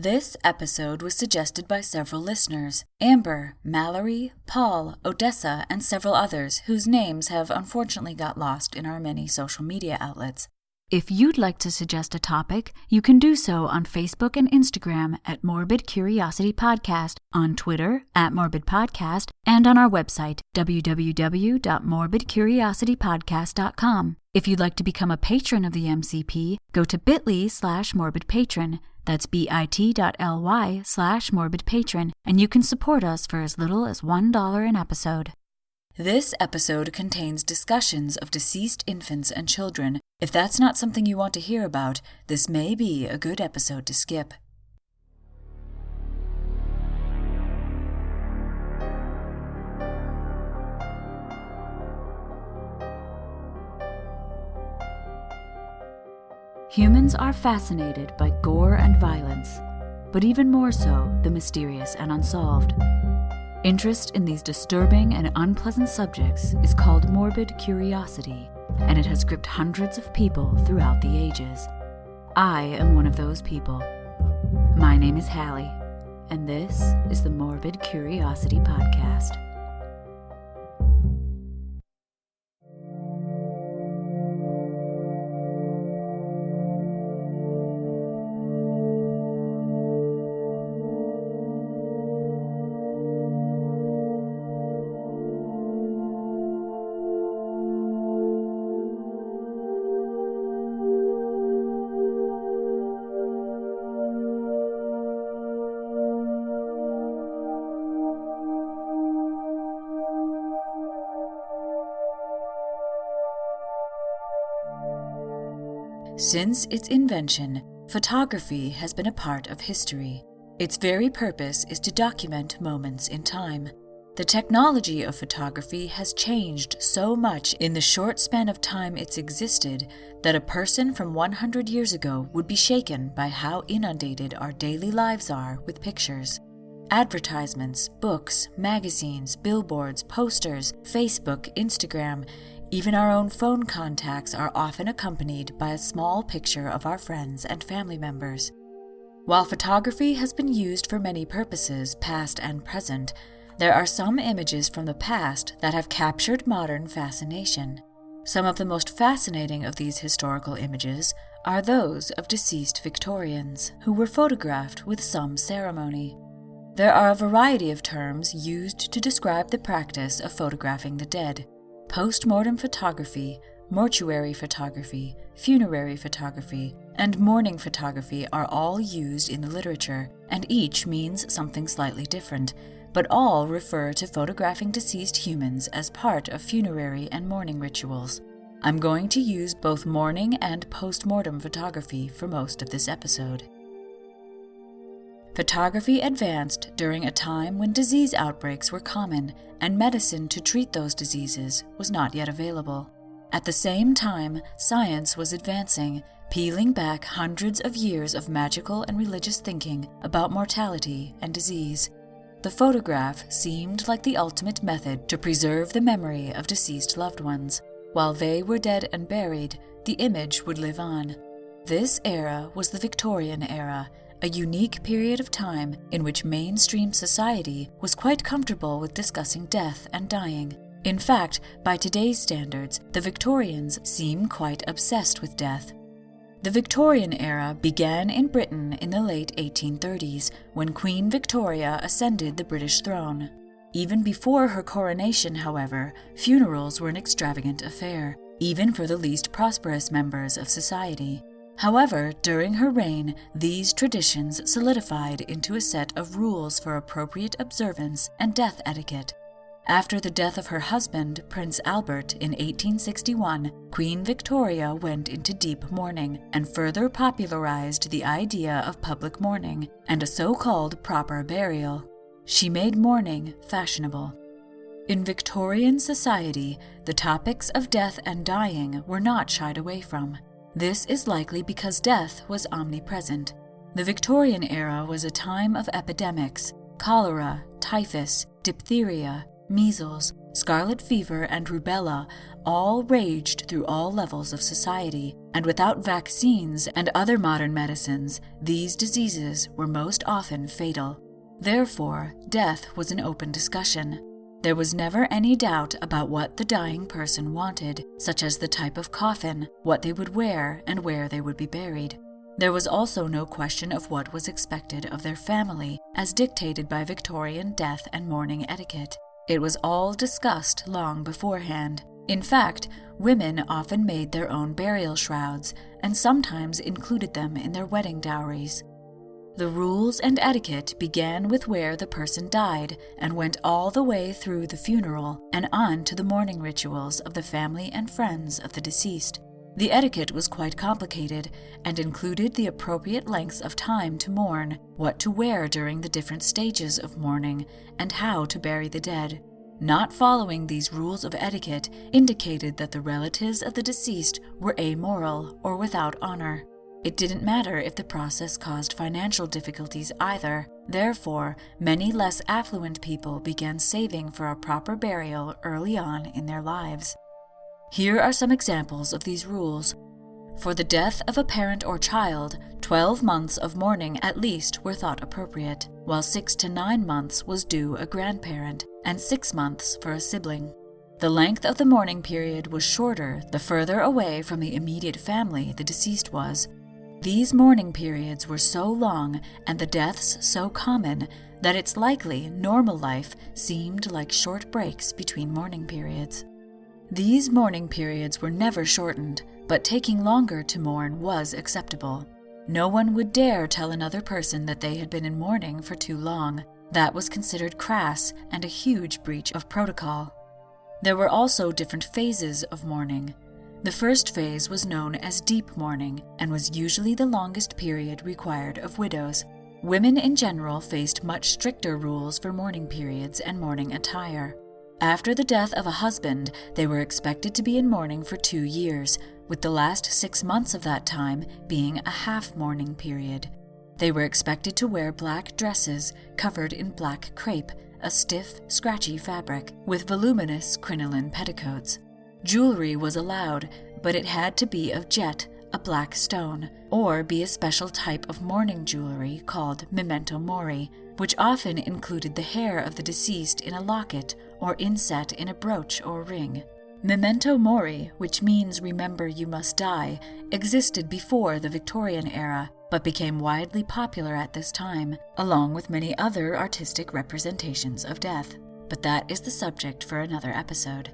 This episode was suggested by several listeners: Amber, Mallory, Paul, Odessa, and several others whose names have unfortunately got lost in our many social media outlets. If you'd like to suggest a topic, you can do so on Facebook and Instagram at Morbid Curiosity Podcast, on Twitter at Morbid Podcast, and on our website, www.morbidcuriositypodcast.com. If you'd like to become a patron of the MCP, go to bit.ly/morbidpatron. That's bit.ly/morbidpatron, and you can support us for as little as $1 an episode. This episode contains discussions of deceased infants and children. If that's not something you want to hear about, this may be a good episode to skip. Humans are fascinated by gore and violence, but even more so the mysterious and unsolved. Interest in these disturbing and unpleasant subjects is called morbid curiosity, and it has gripped hundreds of people throughout the ages. I am one of those people. My name is Hallie, and this is the Morbid Curiosity Podcast. Since its invention, photography has been a part of history. Its very purpose is to document moments in time. The technology of photography has changed so much in the short span of time it's existed that a person from 100 years ago would be shaken by how inundated our daily lives are with pictures. Advertisements, books, magazines, billboards, posters, Facebook, Instagram, even our own phone contacts are often accompanied by a small picture of our friends and family members. While photography has been used for many purposes, past and present, there are some images from the past that have captured modern fascination. Some of the most fascinating of these historical images are those of deceased Victorians, who were photographed with some ceremony. There are a variety of terms used to describe the practice of photographing the dead. Post-mortem photography, mortuary photography, funerary photography, and mourning photography are all used in the literature, and each means something slightly different, but all refer to photographing deceased humans as part of funerary and mourning rituals. I'm going to use both mourning and post-mortem photography for most of this episode. Photography advanced during a time when disease outbreaks were common and medicine to treat those diseases was not yet available. At the same time, science was advancing, peeling back hundreds of years of magical and religious thinking about mortality and disease. The photograph seemed like the ultimate method to preserve the memory of deceased loved ones. While they were dead and buried, the image would live on. This era was the Victorian era, a unique period of time in which mainstream society was quite comfortable with discussing death and dying. In fact, by today's standards, the Victorians seem quite obsessed with death. The Victorian era began in Britain in the late 1830s, when Queen Victoria ascended the British throne. Even before her coronation, however, funerals were an extravagant affair, even for the least prosperous members of society. However, during her reign, these traditions solidified into a set of rules for appropriate observance and death etiquette. After the death of her husband, Prince Albert, in 1861, Queen Victoria went into deep mourning and further popularized the idea of public mourning and a so-called proper burial. She made mourning fashionable. In Victorian society, the topics of death and dying were not shied away from. This is likely because death was omnipresent. The Victorian era was a time of epidemics: cholera, typhus, diphtheria, measles, scarlet fever, and rubella all raged through all levels of society, and without vaccines and other modern medicines, these diseases were most often fatal. Therefore, death was an open discussion. There was never any doubt about what the dying person wanted, such as the type of coffin, what they would wear, and where they would be buried. There was also no question of what was expected of their family, as dictated by Victorian death and mourning etiquette. It was all discussed long beforehand. In fact, women often made their own burial shrouds, and sometimes included them in their wedding dowries. The rules and etiquette began with where the person died and went all the way through the funeral and on to the mourning rituals of the family and friends of the deceased. The etiquette was quite complicated and included the appropriate lengths of time to mourn, what to wear during the different stages of mourning, and how to bury the dead. Not following these rules of etiquette indicated that the relatives of the deceased were amoral or without honor. It didn't matter if the process caused financial difficulties either. Therefore, many less affluent people began saving for a proper burial early on in their lives. Here are some examples of these rules. For the death of a parent or child, 12 months of mourning at least were thought appropriate, while 6 to 9 months was due a grandparent, and 6 months for a sibling. The length of the mourning period was shorter the further away from the immediate family the deceased was. These mourning periods were so long and the deaths so common that it's likely normal life seemed like short breaks between mourning periods. These mourning periods were never shortened, but taking longer to mourn was acceptable. No one would dare tell another person that they had been in mourning for too long. That was considered crass and a huge breach of protocol. There were also different phases of mourning. The first phase was known as deep mourning and was usually the longest period required of widows. Women in general faced much stricter rules for mourning periods and mourning attire. After the death of a husband, they were expected to be in mourning for 2 years, with the last 6 months of that time being a half mourning period. They were expected to wear black dresses covered in black crepe, a stiff, scratchy fabric, with voluminous crinoline petticoats. Jewelry was allowed, but it had to be of jet, a black stone, or be a special type of mourning jewelry called memento mori, which often included the hair of the deceased in a locket or inset in a brooch or ring. Memento mori, which means remember you must die, existed before the Victorian era, but became widely popular at this time, along with many other artistic representations of death. But that is the subject for another episode.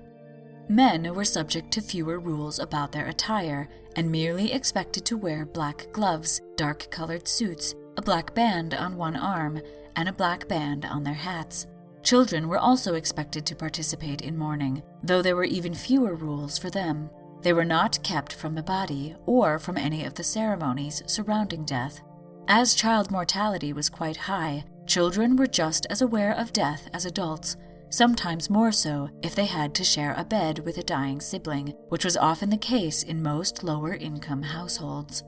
Men were subject to fewer rules about their attire and merely expected to wear black gloves, dark-colored suits, a black band on one arm, and a black band on their hats. Children were also expected to participate in mourning, though there were even fewer rules for them. They were not kept from the body or from any of the ceremonies surrounding death. As child mortality was quite high, children were just as aware of death as adults, sometimes more so if they had to share a bed with a dying sibling, which was often the case in most lower-income households.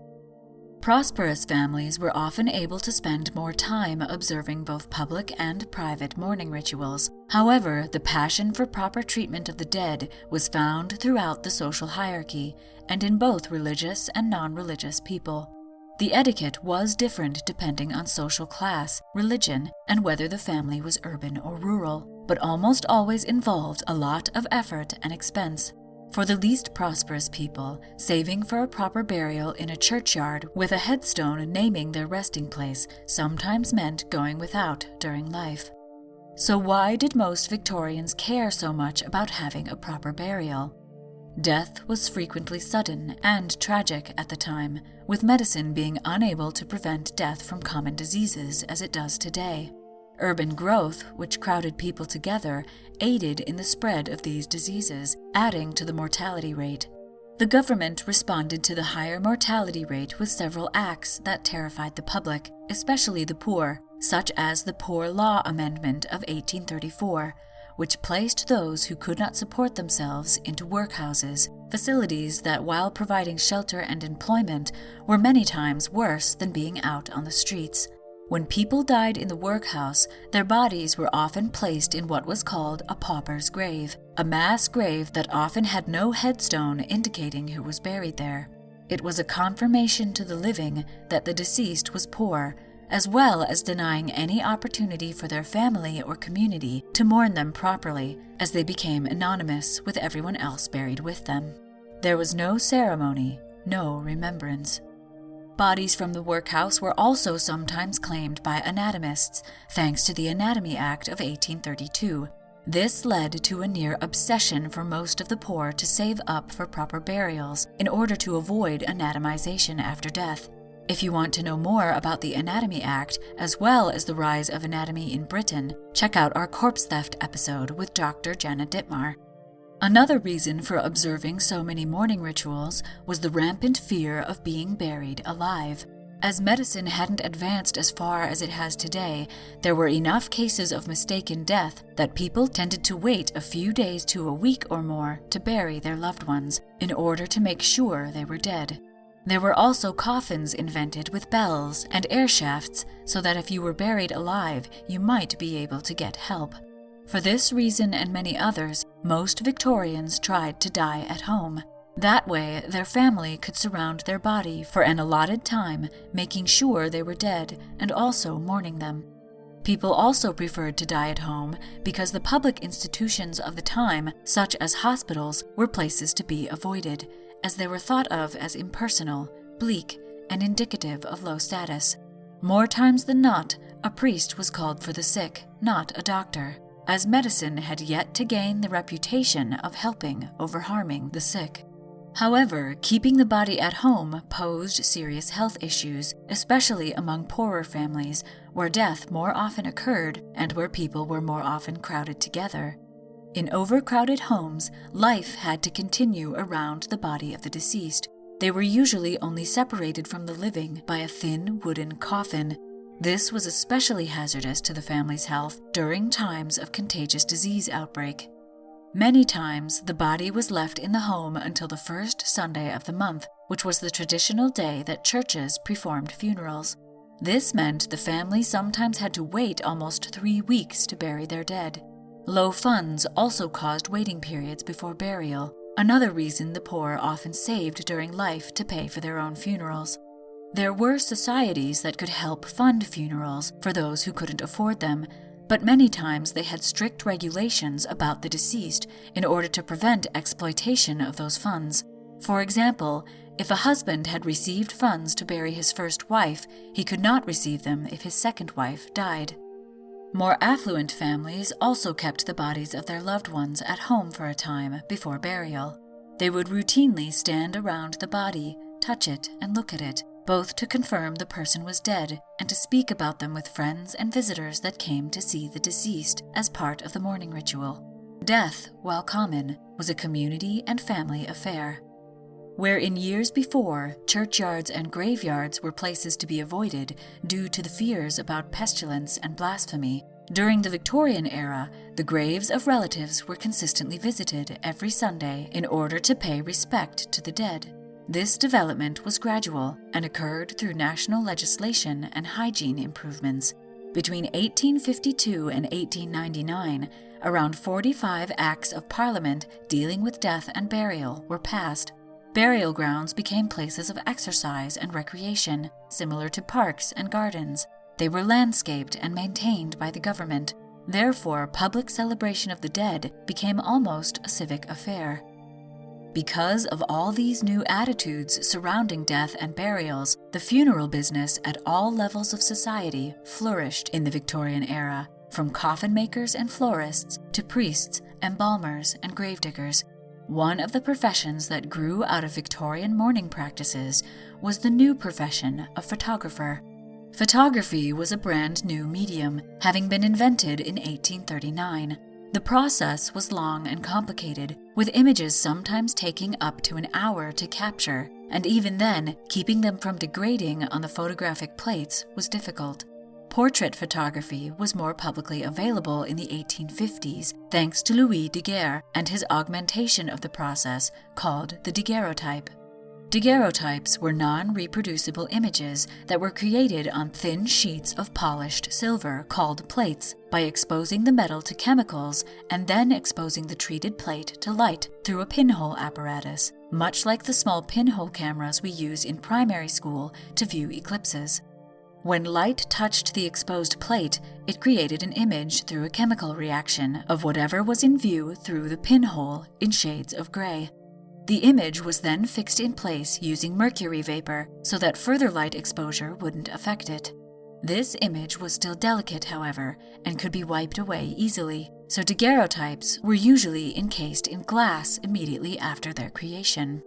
Prosperous families were often able to spend more time observing both public and private mourning rituals. However, the passion for proper treatment of the dead was found throughout the social hierarchy and in both religious and non-religious people. The etiquette was different depending on social class, religion, and whether the family was urban or rural, but almost always involved a lot of effort and expense. For the least prosperous people, saving for a proper burial in a churchyard with a headstone naming their resting place sometimes meant going without during life. So why did most Victorians care so much about having a proper burial? Death was frequently sudden and tragic at the time, with medicine being unable to prevent death from common diseases as it does today. Urban growth, which crowded people together, aided in the spread of these diseases, adding to the mortality rate. The government responded to the higher mortality rate with several acts that terrified the public, especially the poor, such as the Poor Law Amendment of 1834, which placed those who could not support themselves into workhouses, facilities that, while providing shelter and employment, were many times worse than being out on the streets. When people died in the workhouse, their bodies were often placed in what was called a pauper's grave, a mass grave that often had no headstone indicating who was buried there. It was a confirmation to the living that the deceased was poor, as well as denying any opportunity for their family or community to mourn them properly, as they became anonymous with everyone else buried with them. There was no ceremony, no remembrance. Bodies from the workhouse were also sometimes claimed by anatomists, thanks to the Anatomy Act of 1832. This led to a near obsession for most of the poor to save up for proper burials in order to avoid anatomization after death. If you want to know more about the Anatomy Act, as well as the rise of anatomy in Britain, check out our corpse theft episode with Dr. Jenna Dittmar. Another reason for observing so many mourning rituals was the rampant fear of being buried alive. As medicine hadn't advanced as far as it has today, there were enough cases of mistaken death that people tended to wait a few days to a week or more to bury their loved ones in order to make sure they were dead. There were also coffins invented with bells and air shafts so that if you were buried alive, you might be able to get help. For this reason and many others, most Victorians tried to die at home. That way, their family could surround their body for an allotted time, making sure they were dead and also mourning them. People also preferred to die at home because the public institutions of the time, such as hospitals, were places to be avoided, as they were thought of as impersonal, bleak, and indicative of low status. More times than not, a priest was called for the sick, not a doctor, as medicine had yet to gain the reputation of helping over harming the sick. However, keeping the body at home posed serious health issues, especially among poorer families, where death more often occurred and where people were more often crowded together. In overcrowded homes, life had to continue around the body of the deceased. They were usually only separated from the living by a thin wooden coffin. This was especially hazardous to the family's health during times of contagious disease outbreak. Many times, the body was left in the home until the first Sunday of the month, which was the traditional day that churches performed funerals. This meant the family sometimes had to wait almost 3 weeks to bury their dead. Low funds also caused waiting periods before burial, another reason the poor often saved during life to pay for their own funerals. There were societies that could help fund funerals for those who couldn't afford them, but many times they had strict regulations about the deceased in order to prevent exploitation of those funds. For example, if a husband had received funds to bury his first wife, he could not receive them if his second wife died. More affluent families also kept the bodies of their loved ones at home for a time before burial. They would routinely stand around the body, touch it, and look at it, both to confirm the person was dead and to speak about them with friends and visitors that came to see the deceased as part of the mourning ritual. Death, while common, was a community and family affair. Where in years before, churchyards and graveyards were places to be avoided due to the fears about pestilence and blasphemy, during the Victorian era, the graves of relatives were consistently visited every Sunday in order to pay respect to the dead. This development was gradual and occurred through national legislation and hygiene improvements. Between 1852 and 1899, around 45 acts of Parliament dealing with death and burial were passed. Burial grounds became places of exercise and recreation, similar to parks and gardens. They were landscaped and maintained by the government. Therefore, public celebration of the dead became almost a civic affair. Because of all these new attitudes surrounding death and burials, the funeral business at all levels of society flourished in the Victorian era, from coffin makers and florists to priests, embalmers, and gravediggers. One of the professions that grew out of Victorian mourning practices was the new profession of photographer. Photography was a brand new medium, having been invented in 1839. The process was long and complicated, with images sometimes taking up to an hour to capture, and even then, keeping them from degrading on the photographic plates was difficult. Portrait photography was more publicly available in the 1850s thanks to Louis Daguerre and his augmentation of the process called the daguerreotype. Daguerreotypes were non-reproducible images that were created on thin sheets of polished silver called plates by exposing the metal to chemicals and then exposing the treated plate to light through a pinhole apparatus, much like the small pinhole cameras we use in primary school to view eclipses. When light touched the exposed plate, it created an image through a chemical reaction of whatever was in view through the pinhole in shades of gray. The image was then fixed in place using mercury vapor so that further light exposure wouldn't affect it. This image was still delicate, however, and could be wiped away easily, so daguerreotypes were usually encased in glass immediately after their creation.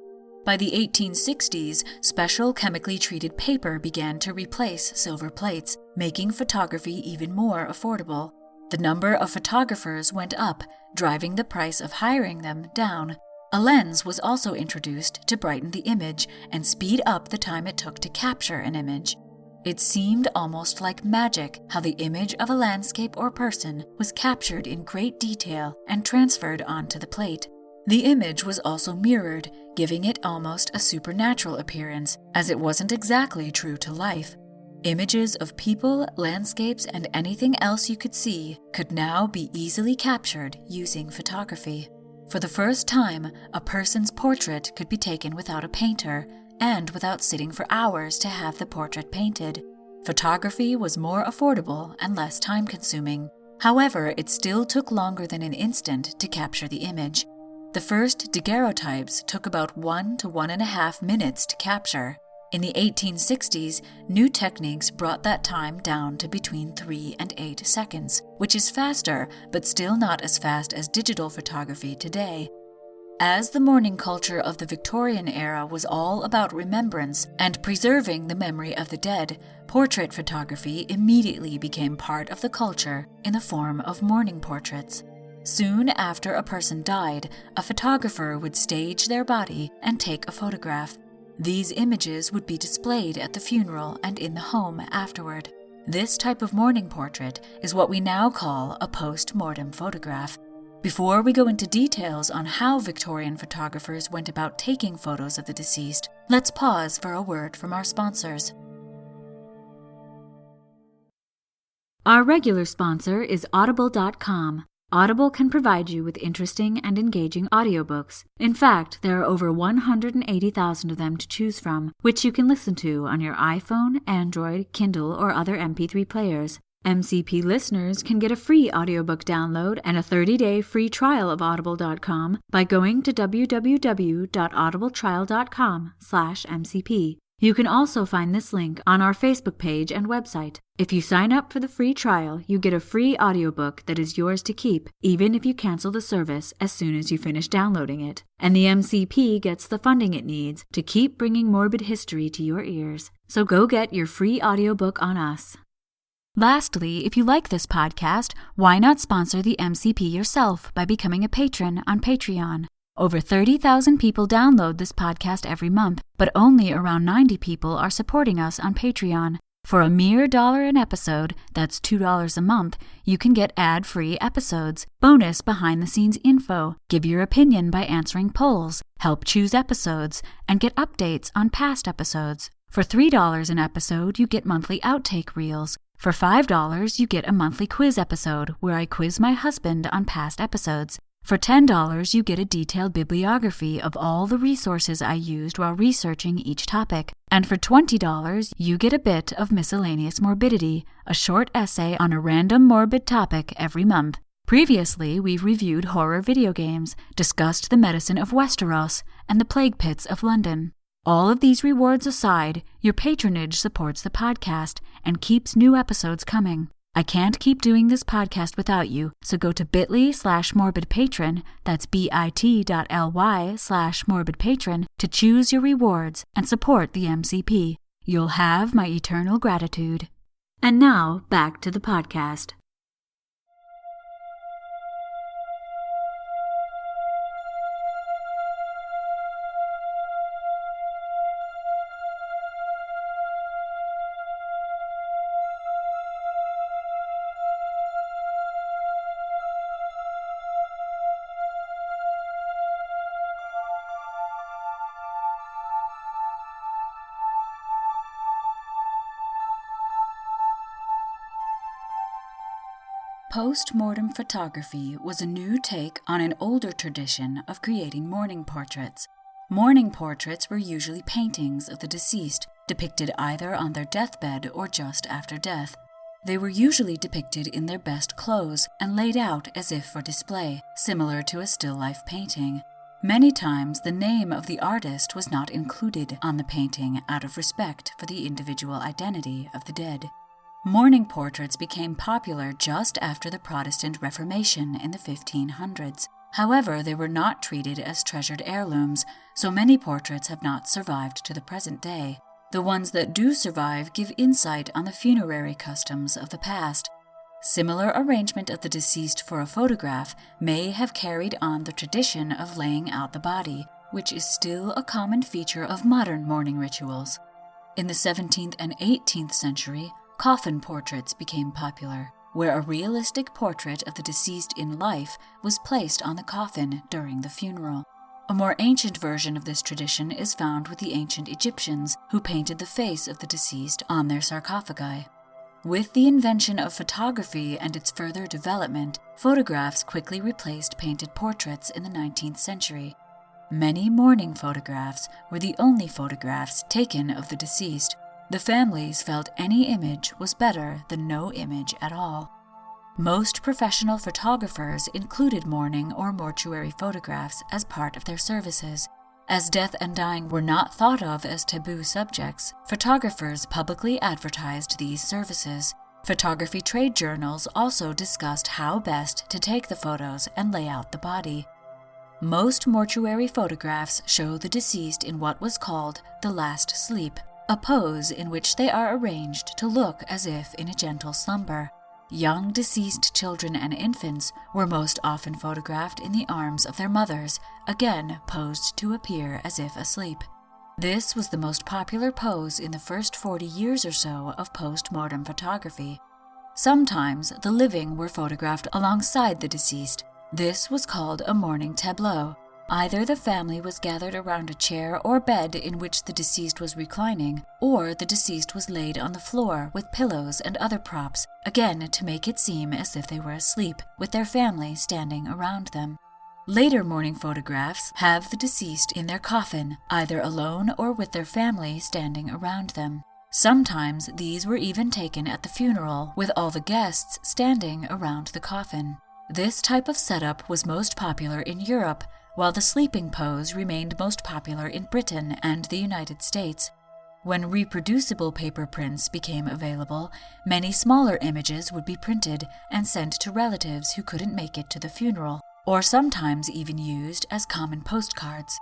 By the 1860s, special chemically treated paper began to replace silver plates, making photography even more affordable. The number of photographers went up, driving the price of hiring them down. A lens was also introduced to brighten the image and speed up the time it took to capture an image. It seemed almost like magic how the image of a landscape or person was captured in great detail and transferred onto the plate. The image was also mirrored, giving it almost a supernatural appearance, as it wasn't exactly true to life. Images of people, landscapes, and anything else you could see could now be easily captured using photography. For the first time, a person's portrait could be taken without a painter, and without sitting for hours to have the portrait painted. Photography was more affordable and less time-consuming. However, it still took longer than an instant to capture the image. The first daguerreotypes took about 1 to 1.5 minutes to capture. In the 1860s, new techniques brought that time down to between 3 and 8 seconds, which is faster, but still not as fast as digital photography today. As the mourning culture of the Victorian era was all about remembrance and preserving the memory of the dead, portrait photography immediately became part of the culture in the form of mourning portraits. Soon after a person died, a photographer would stage their body and take a photograph. These images would be displayed at the funeral and in the home afterward. This type of mourning portrait is what we now call a post-mortem photograph. Before we go into details on how Victorian photographers went about taking photos of the deceased, let's pause for a word from our sponsors. Our regular sponsor is Audible.com. Audible can provide you with interesting and engaging audiobooks. In fact, there are over 180,000 of them to choose from, which you can listen to on your iPhone, Android, Kindle, or other MP3 players. MCP listeners can get a free audiobook download and a 30-day free trial of Audible.com by going to www.audibletrial.com/MCP. You can also find this link on our Facebook page and website. If you sign up for the free trial, you get a free audiobook that is yours to keep, even if you cancel the service as soon as you finish downloading it. And the MCP gets the funding it needs to keep bringing morbid history to your ears. So go get your free audiobook on us. Lastly, if you like this podcast, why not sponsor the MCP yourself by becoming a patron on Patreon? Over 30,000 people download this podcast every month, but only around 90 people are supporting us on Patreon. For a mere $1 an episode, that's $2 a month, you can get ad-free episodes, bonus behind-the-scenes info, give your opinion by answering polls, help choose episodes, and get updates on past episodes. For $3 an episode, you get monthly outtake reels. For $5, you get a monthly quiz episode where I quiz my husband on past episodes. For $10, you get a detailed bibliography of all the resources I used while researching each topic. And for $20, you get a bit of miscellaneous morbidity, a short essay on a random morbid topic every month. Previously, we've reviewed horror video games, discussed the medicine of Westeros, and the plague pits of London. All of these rewards aside, your patronage supports the podcast and keeps new episodes coming. I can't keep doing this podcast without you, so go to bit.ly/morbidpatron, that's bit.ly/morbidpatron, to choose your rewards and support the MCP. You'll have my eternal gratitude. And now, back to the podcast. Post-mortem photography was a new take on an older tradition of creating mourning portraits. Mourning portraits were usually paintings of the deceased, depicted either on their deathbed or just after death. They were usually depicted in their best clothes and laid out as if for display, similar to a still-life painting. Many times the name of the artist was not included on the painting out of respect for the individual identity of the dead. Mourning portraits became popular just after the Protestant Reformation in the 1500s. However, they were not treated as treasured heirlooms, so many portraits have not survived to the present day. The ones that do survive give insight on the funerary customs of the past. Similar arrangement of the deceased for a photograph may have carried on the tradition of laying out the body, which is still a common feature of modern mourning rituals. In the 17th and 18th century, coffin portraits became popular, where a realistic portrait of the deceased in life was placed on the coffin during the funeral. A more ancient version of this tradition is found with the ancient Egyptians, who painted the face of the deceased on their sarcophagi. With the invention of photography and its further development, photographs quickly replaced painted portraits in the 19th century. Many mourning photographs were the only photographs taken of the deceased. The families felt any image was better than no image at all. Most professional photographers included mourning or mortuary photographs as part of their services. As death and dying were not thought of as taboo subjects, photographers publicly advertised these services. Photography trade journals also discussed how best to take the photos and lay out the body. Most mortuary photographs show the deceased in what was called the last sleep, a pose in which they are arranged to look as if in a gentle slumber. Young deceased children and infants were most often photographed in the arms of their mothers, again posed to appear as if asleep. This was the most popular pose in the first 40 years or so of post-mortem photography. Sometimes the living were photographed alongside the deceased. This was called a mourning tableau. Either the family was gathered around a chair or bed in which the deceased was reclining, or the deceased was laid on the floor with pillows and other props, again to make it seem as if they were asleep, with their family standing around them. Later mourning photographs have the deceased in their coffin, either alone or with their family standing around them. Sometimes these were even taken at the funeral, with all the guests standing around the coffin. This type of setup was most popular in Europe, while the sleeping pose remained most popular in Britain and the United States. When reproducible paper prints became available, many smaller images would be printed and sent to relatives who couldn't make it to the funeral, or sometimes even used as common postcards.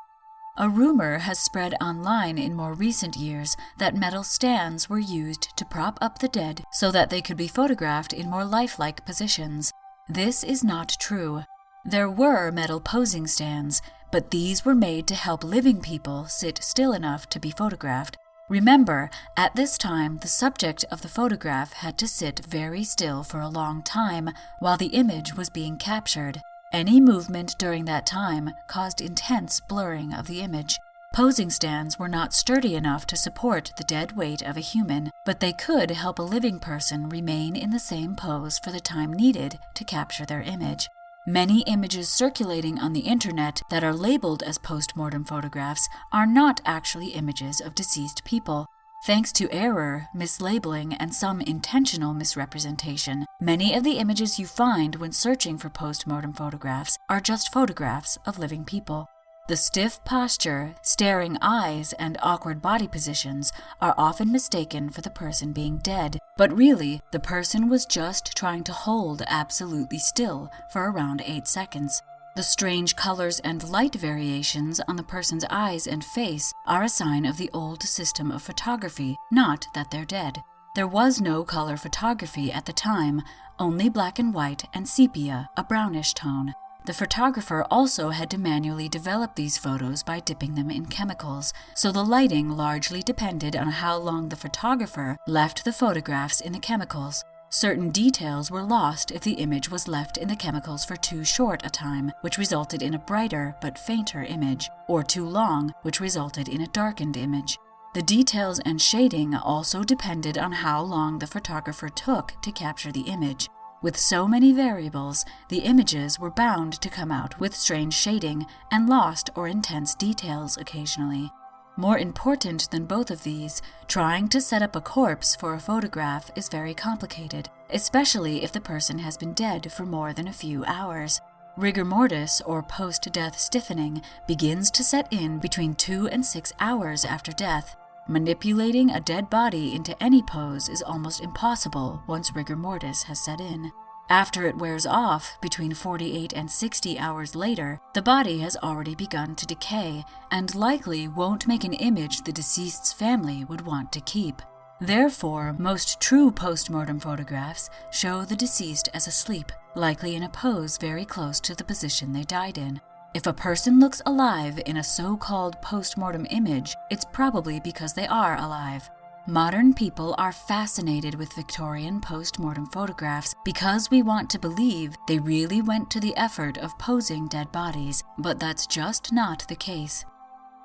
A rumor has spread online in more recent years that metal stands were used to prop up the dead so that they could be photographed in more lifelike positions. This is not true. There were metal posing stands, but these were made to help living people sit still enough to be photographed. Remember, at this time, the subject of the photograph had to sit very still for a long time while the image was being captured. Any movement during that time caused intense blurring of the image. Posing stands were not sturdy enough to support the dead weight of a human, but they could help a living person remain in the same pose for the time needed to capture their image. Many images circulating on the internet that are labeled as post-mortem photographs are not actually images of deceased people. Thanks to error, mislabeling, and some intentional misrepresentation, many of the images you find when searching for post-mortem photographs are just photographs of living people. The stiff posture, staring eyes, and awkward body positions are often mistaken for the person being dead, but really, the person was just trying to hold absolutely still for around 8 seconds. The strange colors and light variations on the person's eyes and face are a sign of the old system of photography, not that they're dead. There was no color photography at the time, only black and white and sepia, a brownish tone. The photographer also had to manually develop these photos by dipping them in chemicals, so the lighting largely depended on how long the photographer left the photographs in the chemicals. Certain details were lost if the image was left in the chemicals for too short a time, which resulted in a brighter but fainter image, or too long, which resulted in a darkened image. The details and shading also depended on how long the photographer took to capture the image. With so many variables, the images were bound to come out with strange shading and lost or intense details occasionally. More important than both of these, trying to set up a corpse for a photograph is very complicated, especially if the person has been dead for more than a few hours. Rigor mortis, or post-death stiffening, begins to set in between 2 and 6 hours after death. Manipulating a dead body into any pose is almost impossible once rigor mortis has set in. After it wears off, between 48 and 60 hours later, the body has already begun to decay and likely won't make an image the deceased's family would want to keep. Therefore, most true post-mortem photographs show the deceased as asleep, likely in a pose very close to the position they died in. If a person looks alive in a so-called post-mortem image, it's probably because they are alive. Modern people are fascinated with Victorian post-mortem photographs because we want to believe they really went to the effort of posing dead bodies, but that's just not the case.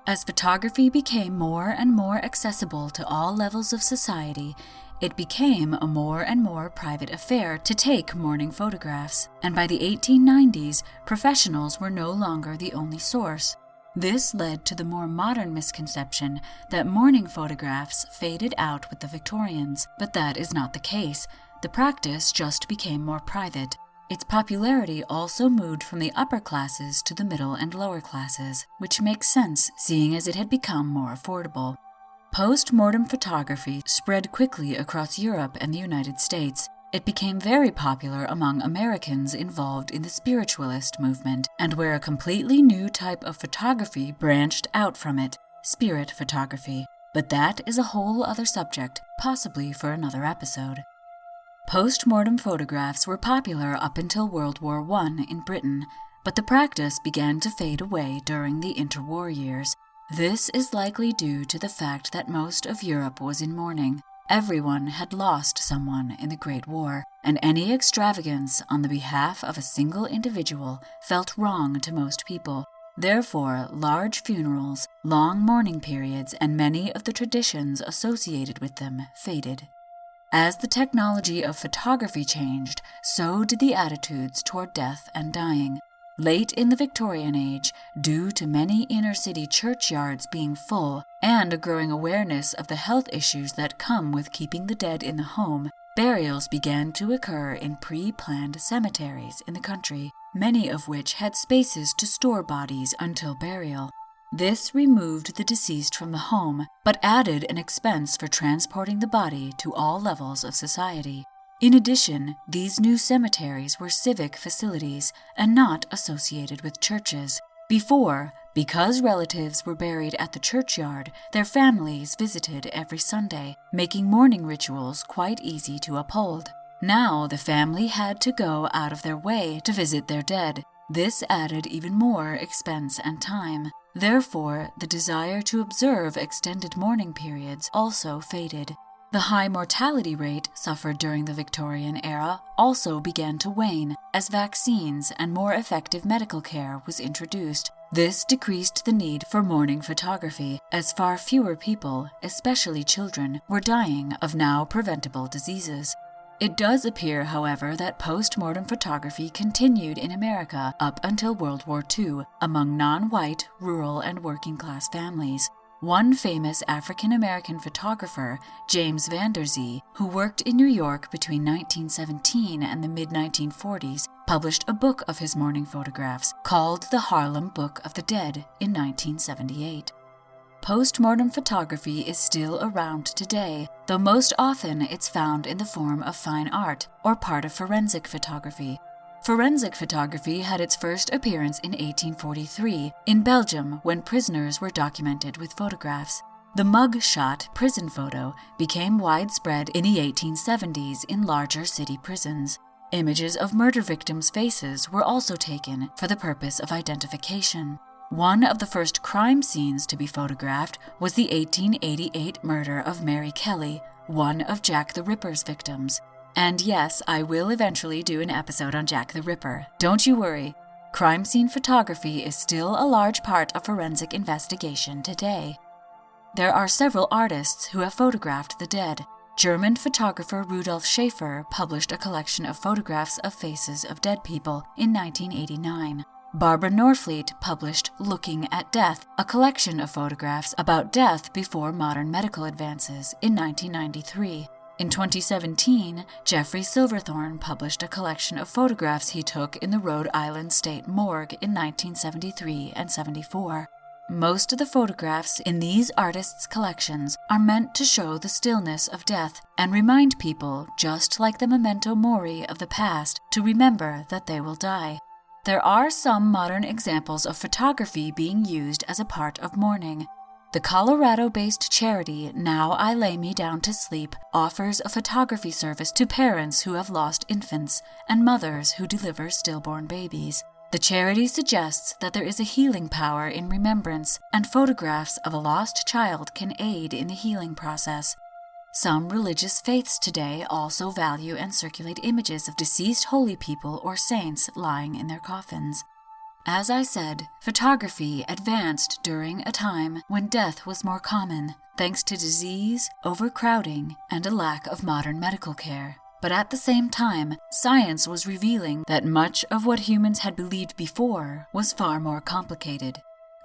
As photography became more and more accessible to all levels of society, it became a more and more private affair to take mourning photographs, and by the 1890s, professionals were no longer the only source. This led to the more modern misconception that mourning photographs faded out with the Victorians, but that is not the case. The practice just became more private. Its popularity also moved from the upper classes to the middle and lower classes, which makes sense seeing as it had become more affordable. Post-mortem photography spread quickly across Europe and the United States. It became very popular among Americans involved in the spiritualist movement, and where a completely new type of photography branched out from it, spirit photography. But that is a whole other subject, possibly for another episode. Post-mortem photographs were popular up until World War I in Britain, but the practice began to fade away during the interwar years. This is likely due to the fact that most of Europe was in mourning. Everyone had lost someone in the Great War, and any extravagance on the behalf of a single individual felt wrong to most people. Therefore, large funerals, long mourning periods, and many of the traditions associated with them faded. As the technology of photography changed, so did the attitudes toward death and dying. Late in the Victorian age, due to many inner-city churchyards being full and a growing awareness of the health issues that come with keeping the dead in the home, burials began to occur in pre-planned cemeteries in the country, many of which had spaces to store bodies until burial. This removed the deceased from the home, but added an expense for transporting the body to all levels of society. In addition, these new cemeteries were civic facilities and not associated with churches. Before, because relatives were buried at the churchyard, their families visited every Sunday, making mourning rituals quite easy to uphold. Now the family had to go out of their way to visit their dead. This added even more expense and time. Therefore, the desire to observe extended mourning periods also faded. The high mortality rate suffered during the Victorian era also began to wane as vaccines and more effective medical care was introduced. This decreased the need for mourning photography, as far fewer people, especially children, were dying of now preventable diseases. It does appear, however, that post-mortem photography continued in America up until World War II among non-white, rural, and working-class families. One famous African-American photographer, James Van Der Zee, who worked in New York between 1917 and the mid-1940s, published a book of his mourning photographs called The Harlem Book of the Dead in 1978. Post-mortem photography is still around today, though most often it's found in the form of fine art or part of forensic photography. Forensic photography had its first appearance in 1843 in Belgium when prisoners were documented with photographs. The mug shot prison photo became widespread in the 1870s in larger city prisons. Images of murder victims' faces were also taken for the purpose of identification. One of the first crime scenes to be photographed was the 1888 murder of Mary Kelly, one of Jack the Ripper's victims. And yes, I will eventually do an episode on Jack the Ripper. Don't you worry. Crime scene photography is still a large part of forensic investigation today. There are several artists who have photographed the dead. German photographer Rudolf Schaefer published a collection of photographs of faces of dead people in 1989. Barbara Norfleet published Looking at Death, a collection of photographs about death before modern medical advances in 1993. In 2017, Jeffrey Silverthorne published a collection of photographs he took in the Rhode Island State Morgue in 1973 and 74. Most of the photographs in these artists' collections are meant to show the stillness of death and remind people, just like the memento mori of the past, to remember that they will die. There are some modern examples of photography being used as a part of mourning. The Colorado-based charity Now I Lay Me Down to Sleep offers a photography service to parents who have lost infants and mothers who deliver stillborn babies. The charity suggests that there is a healing power in remembrance, and photographs of a lost child can aid in the healing process. Some religious faiths today also value and circulate images of deceased holy people or saints lying in their coffins. As I said, photography advanced during a time when death was more common, thanks to disease, overcrowding, and a lack of modern medical care. But at the same time, science was revealing that much of what humans had believed before was far more complicated.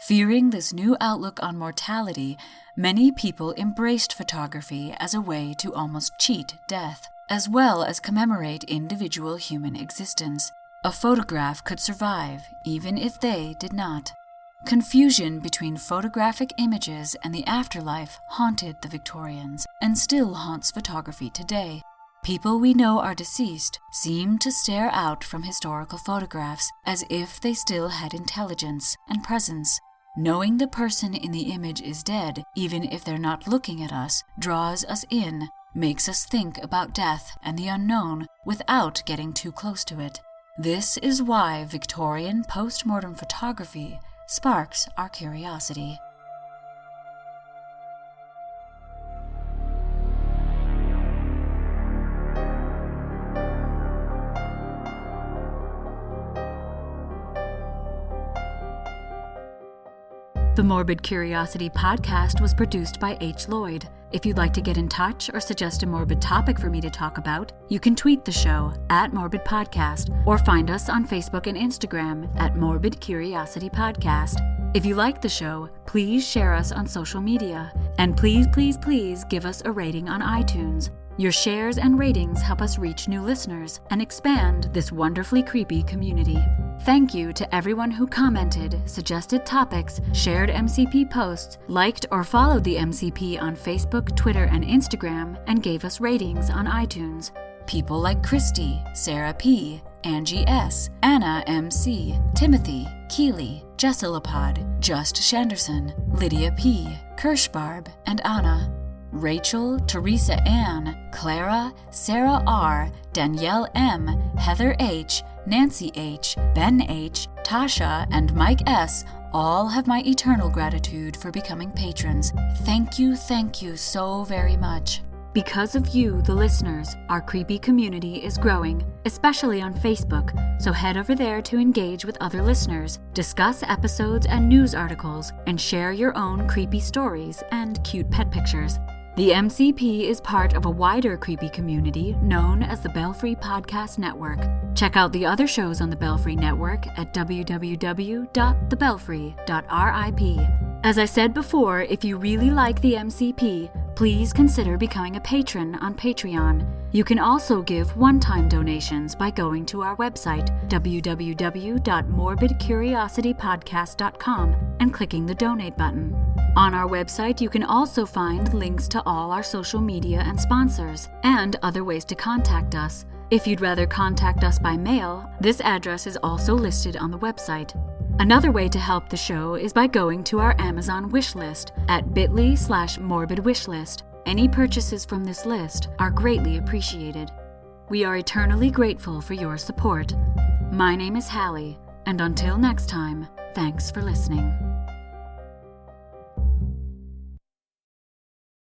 Fearing this new outlook on mortality, many people embraced photography as a way to almost cheat death, as well as commemorate individual human existence. A photograph could survive, even if they did not. Confusion between photographic images and the afterlife haunted the Victorians, and still haunts photography today. People we know are deceased seem to stare out from historical photographs as if they still had intelligence and presence. Knowing the person in the image is dead, even if they're not looking at us, draws us in, makes us think about death and the unknown without getting too close to it. This is why Victorian post-mortem photography sparks our curiosity. The Morbid Curiosity podcast was produced by H. Lloyd. If you'd like to get in touch or suggest a morbid topic for me to talk about, you can tweet the show @Morbid Podcast or find us on Facebook and Instagram @Morbid Curiosity Podcast. If you like the show, please share us on social media. And please, please, please give us a rating on iTunes. Your shares and ratings help us reach new listeners and expand this wonderfully creepy community. Thank you to everyone who commented, suggested topics, shared MCP posts, liked or followed the MCP on Facebook, Twitter, and Instagram, and gave us ratings on iTunes. People like Christy, Sarah P., Angie S., Anna MC, Timothy, Keeley, Jessilapod, Just Shanderson, Lydia P., Kirschbarb, and Anna. Rachel, Teresa Ann, Clara, Sarah R., Danielle M., Heather H., Nancy H., Ben H., Tasha, and Mike S. all have my eternal gratitude for becoming patrons. Thank you so very much. Because of you, the listeners, our creepy community is growing, especially on Facebook, so head over there to engage with other listeners, discuss episodes and news articles, and share your own creepy stories and cute pet pictures. The MCP is part of a wider creepy community known as the Belfry Podcast Network. Check out the other shows on the Belfry Network at www.thebelfry.rip. As I said before, if you really like the MCP, please consider becoming a patron on Patreon. You can also give one-time donations by going to our website, www.morbidcuriositypodcast.com, and clicking the donate button. On our website, you can also find links to all our social media and sponsors, and other ways to contact us. If you'd rather contact us by mail, this address is also listed on the website. Another way to help the show is by going to our Amazon wish list at bit.ly/morbidwishlist. Any purchases from this list are greatly appreciated. We are eternally grateful for your support. My name is Hallie, and until next time, thanks for listening.